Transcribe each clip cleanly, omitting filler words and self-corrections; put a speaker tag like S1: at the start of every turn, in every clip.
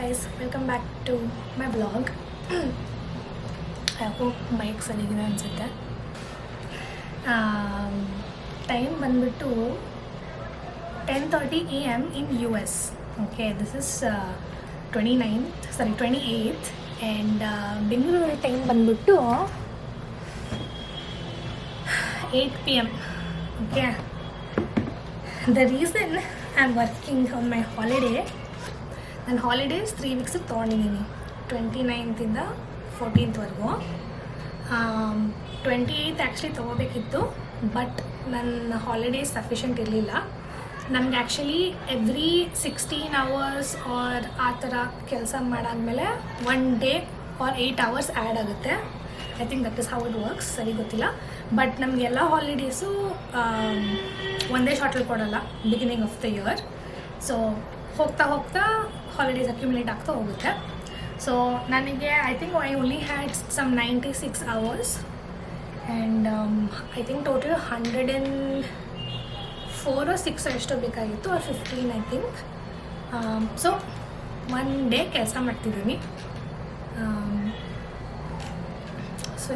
S1: guys, welcome back to my vlog. I hope mic ಸರಿಗಿದೆ ಅನ್ಸುತ್ತೆ. Time ಬಂದ್ಬಿಟ್ಟು 10:30 AM in US. Okay, this is 28th and ಬೆಂಗಳೂರಲ್ಲಿ time ಬಂದ್ಬಿಟ್ಟು 8 PM. Okay, the reason I'm working on my holiday, ನನ್ನ holidays 3 weeks ತೊಗೊಂಡಿದ್ದೀನಿ. 29th ಇಂದ 14th ವರೆಗೂ. 28th actually ತೊಗೋಬೇಕಿತ್ತು, but ನನ್ನ holidays sufficient ಇರಲಿಲ್ಲ. ನಮ್ಗೆ ಆ್ಯಕ್ಚುಲಿ ಎವ್ರಿ 16 hours ಆರ್ ಆ ಥರ ಕೆಲಸ ಮಾಡಾದ್ಮೇಲೆ 1 day ಆರ್ 8 hours ಆ್ಯಡ್ ಆಗುತ್ತೆ. I think that is how it works, ಸರಿ ಗೊತ್ತಿಲ್ಲ. ಬಟ್ ನಮಗೆಲ್ಲ ಹಾಲಿಡೇಸು ಒಂದೇ ಶಾರ್ಟಲ್ಲಿ ಕೊಡೋಲ್ಲ beginning of the year. So ಹೋಗ್ತಾ ಹೋಗ್ತಾ ಹಾಲಿಡೇಸ್ ಅಕ್ಯುಮುಲೇಟ್ ಆಗ್ತಾ ಹೋಗುತ್ತೆ. ಸೊ ನನಗೆ I think I only had some 96 hours and I think total 104 or 6 ಎಷ್ಟೋ ಬೇಕಾಗಿತ್ತು, or 15 I think. So 1 day ಕೆಲಸ ಮಾಡ್ತಿದ್ದೀನಿ. So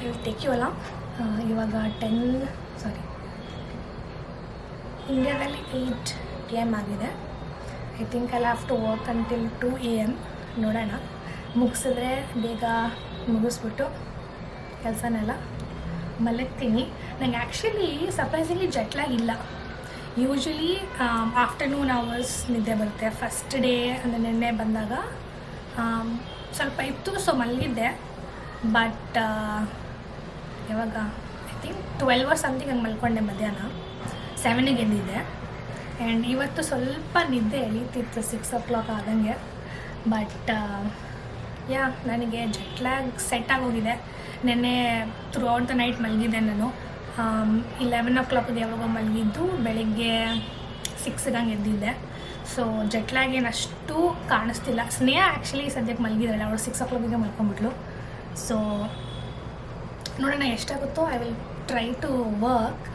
S1: I will take you along. ಇವಾಗ ಇಂಡಿಯಾದಲ್ಲಿ 8 PM ಆಗಿದೆ. I think I have to work until 2 AM. ನೋಡೋಣ, ಮುಗಿಸಿದ್ರೆ ಬೇಗ ಮುಗಿಸ್ಬಿಟ್ಟು ಕೆಲಸನೆಲ್ಲ ಮಲಗ್ತೀನಿ. ನಂಗೆ ಆ್ಯಕ್ಚುಲಿ ಸರ್ಪ್ರೈಸಿಂಗ್ಲಿ ಜೆಟ್ಲಾಗ್ ಇಲ್ಲ. ಯೂಶ್ವಲಿ ಆಫ್ಟರ್ನೂನ್ ಅವರ್ಸ್ ನಿದ್ದೆ ಬರುತ್ತೆ. ಫಸ್ಟ್ ಡೇ ಅಂದರೆ ನಿನ್ನೆ ಬಂದಾಗ ಸ್ವಲ್ಪ ಇತ್ತು, ಸೊ ಮಲಗಿದ್ದೆ. ಬಟ್ ಯಾವಾಗ ಐ ಥಿಂಕ್ 12 or ಸಮಥಿಂಗ್ ಹಂಗೆ ಮಲ್ಕೊಂಡೆ. ಮಧ್ಯಾಹ್ನ 7ಗೆ ಎದ್ದಿದ್ದೆ. ಆ್ಯಂಡ್ ಇವತ್ತು ಸ್ವಲ್ಪ ನಿದ್ದೆ ಎಳೀತಿತ್ತು 6 o'clock ಆದಂಗೆ. ಬಟ್ ನನಗೆ ಜೆಟ್ಲ್ಯಾಗ್ ಸೆಟ್ ಆಗೋಗಿದೆ. ನೆನ್ನೆ ಥ್ರೂ ಔಟ್ ದ ನೈಟ್ ಮಲಗಿದ್ದೆ ನಾನು. 11 o'clock ಯಾವಾಗ ಮಲಗಿದ್ದು, ಬೆಳಗ್ಗೆ 6ಗೆ ಹಂಗೆ ಎದ್ದಿದ್ದೆ. ಸೊ ಜೆಟ್ಲ್ಯಾಗ್ ಏನಷ್ಟು ಕಾಣಿಸ್ತಿಲ್ಲ. ಸ್ನೇಹ ಆ್ಯಕ್ಚುಲಿ ಸದ್ಯಕ್ಕೆ ಮಲಗಿದ್ರಲ್ಲ, ಅವಳು 6 o'clockಗೆ ಮಲ್ಕೊಂಡ್ಬಿಟ್ಲು. ಸೊ ನೋಡೋಣ ಎಷ್ಟಾಗುತ್ತೋ. I will try to work.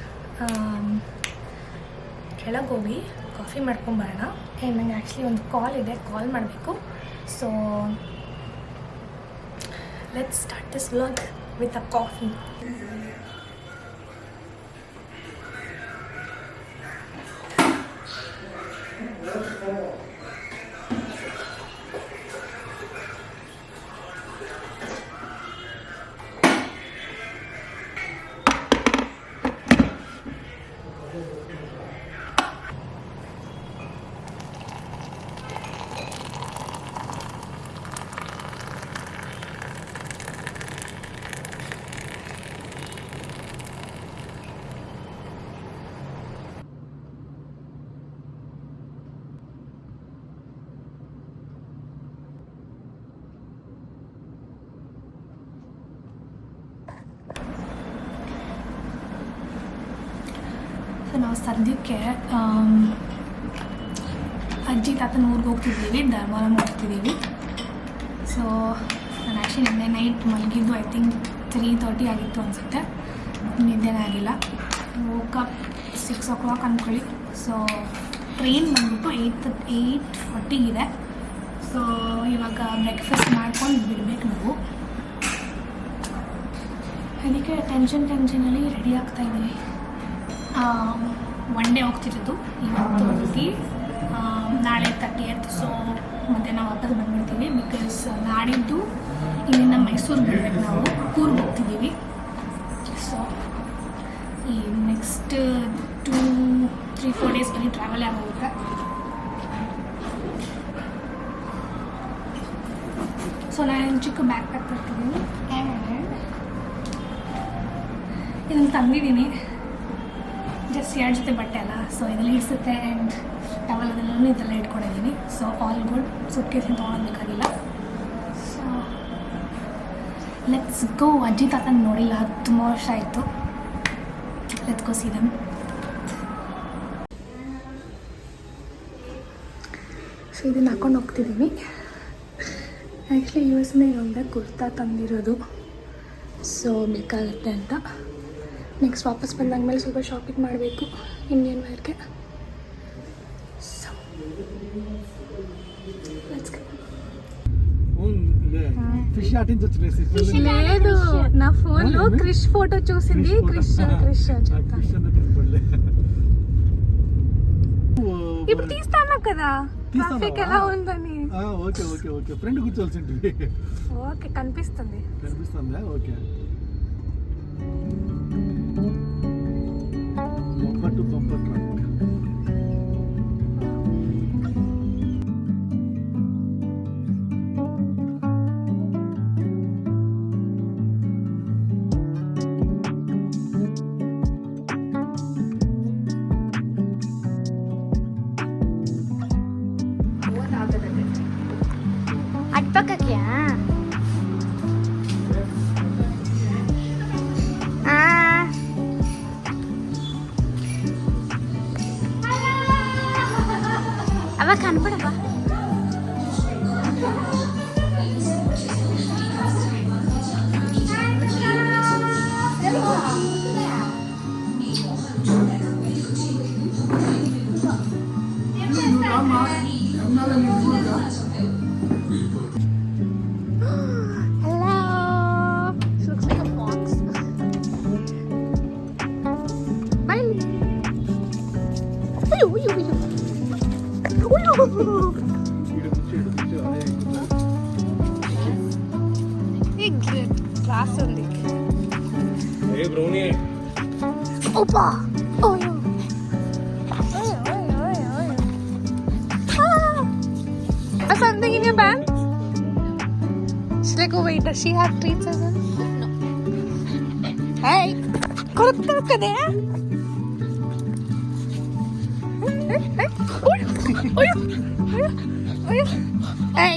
S1: ಕೆಳಗೆ ಹೋಗಿ ಕಾಫಿ ಮಾಡ್ಕೊಂಬರೋಣ. ಆ್ಯಂಡ್ ನನಗೆ ಆ್ಯಕ್ಚುಲಿ ಒಂದು ಕಾಲ್ ಇದೆ, ಕಾಲ್ ಮಾಡಬೇಕು. So let's start this vlog with a coffee. So ನಾವು ಸದ್ಯಕ್ಕೆ ಅಜ್ಜಿ ತಾತನ ಊರಿಗೆ ಹೋಗ್ತಿದ್ದೀವಿ, ಧರ್ಮವರಂ ಹೋಗ್ತಿದ್ದೀವಿ. ಸೊ ನಾನು ಆ್ಯಕ್ಚುಲಿ ನಿನ್ನೆ ನೈಟ್ ಮಲಗಿದ್ದು ಐ ಥಿಂಕ್ 3:30 ಆಗಿತ್ತು ಅನಿಸುತ್ತೆ. ನಿದ್ದೆನೇ ಆಗಿಲ್ಲ. ವೋಕಪ್ 6 o'clock ಅಂದ್ಕೊಳ್ಳಿ. ಸೊ ಟ್ರೈನ್ ಬಂದ್ಬಿಟ್ಟು 8:40 ಇದೆ. ಸೊ ಇವಾಗ ಬ್ರೇಕ್ಫಾಸ್ಟ್ ಮಾಡ್ಕೊಂಡು ಬಿಡಬೇಕು ನಾವು. ಅದಕ್ಕೆ ಟೆನ್ಷನಲ್ಲಿ ರೆಡಿ ಆಗ್ತಾಯಿದ್ದೀವಿ. 1 day ಹೋಗ್ತಿರೋದು, ಇವತ್ತು ಹೋಗಿ ನಾಳೆ 30th. ಸೊ ಮತ್ತೆ ನಾವು ವಾಪಸ್ ಬಂದ್ಬಿಡ್ತೀವಿ. ಬಿಕಾಸ್ ನಾಡಿದ್ದು ಇಲ್ಲಿಂದ ಮೈಸೂರಿಗೆ ಬಿಡಬೇಕು, ನಾವು ಕೂರ್ಗ್ ಹೋಗ್ತಿದ್ದೀವಿ. ಸೊ ಈ ನೆಕ್ಸ್ಟ್ 2-3-4 days ಬರೀ ಟ್ರಾವೆಲ್ ಆಗೋಗುತ್ತೆ. ಸೊ ನಾನು ಚಿಕ್ಕ ಬ್ಯಾಗ್ ಪ್ಯಾಕ್ ತರ್ತಿದ್ದೀನಿ. ಆ್ಯಂಡ್ ಇದನ್ನು ತಂದಿದ್ದೀನಿ ಜಸ್ಟ್ 2 ಜೊತೆ ಬಟ್ಟೆ ಅಲ್ಲ, ಸೊ ಇದೆಲ್ಲ ಇಡಿಸುತ್ತೆ. ಆ್ಯಂಡ್ ಟವಲ್ ಅದೆಲ್ಲನೂ ಇದೆಲ್ಲ ಇಟ್ಕೊಂಡಿದ್ದೀನಿ. So all good. ಸುಟ್ಕೇಸಿನ ತೊಗೊಳೋದಕ್ಕಾಗಿಲ್ಲ. So let's go. ಅಜ್ಜಿ ತಾತನ ನೋಡಿಲ್ಲ, ತುಂಬ ವರ್ಷ ಆಯಿತು. Let's go see them. So ಇದನ್ನು ಹಾಕೊಂಡು ಹೋಗ್ತಿದ್ದೀವಿ. ಆ್ಯಕ್ಚುಲಿ US ಒಂದೇ ಕುರ್ತಾ ತಂದಿರೋದು, ಸೊ ಬೇಕಾಗುತ್ತೆ ಅಂತ. ನೆಕ್ಸ್ಟ್ ವಾಪಸ್ ಬಂದಾದ್ಮೇಲೆ ಸ್ವಲ್ಪ ಶಾಪಿಂಗ್ ಮಾಡಬೇಕು ಇಂಡಿಯನ್ ವೇರ್ಗೆ. So let's go.
S2: వచ్చింది ఫిష్ ఆటించి వచ్చినాయి
S1: లేదు నా ఫోన్ లో క్రిష్ ఫోటో చూసింది క్రిష్ ఇప్పుడు తీస్తాను కదా ట్రాఫిక్ ఎలా ఉందని
S2: ఓకే ఓకే ఓకే ఫ్రెండ్ కూర్చోవాల్సింది
S1: ఓకే కనిపిస్తుందా
S2: okay bumper to bumper track
S3: ಅಟ್ಪಕ್ಕಕ್ಯಾ ಅವ ಕನ್ಪಡವ
S1: క్లాస్ ఉంది
S3: ಓಪಾ
S1: something in your bag? She's like, oh wait, does she have treats as well? No. Hey, ಕೊರಕದೆ Hey.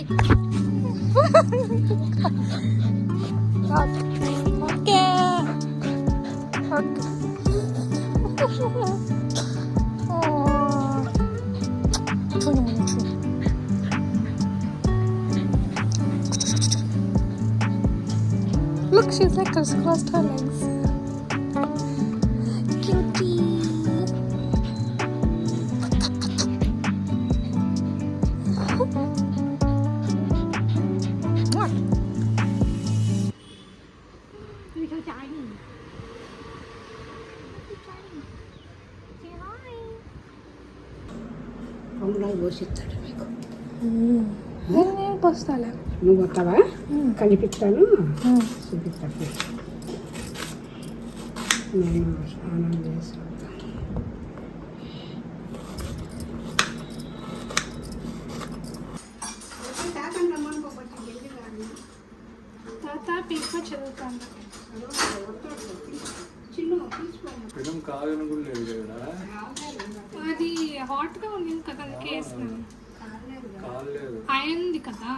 S1: Okay. Look, she's like crisscrossed her legs. Cutie.
S4: Pongal పోసిస్తాడు మీకు
S1: నేను పోస్తాలే
S4: నువ్వు వస్తావా కనిపిస్తాను చూపిస్తాను నేను స్నానం చేసి
S1: తాత పీక చదువుతాను అది హాట్ గా ఉంది కదా అందుకే వేసినాను అయింది కదా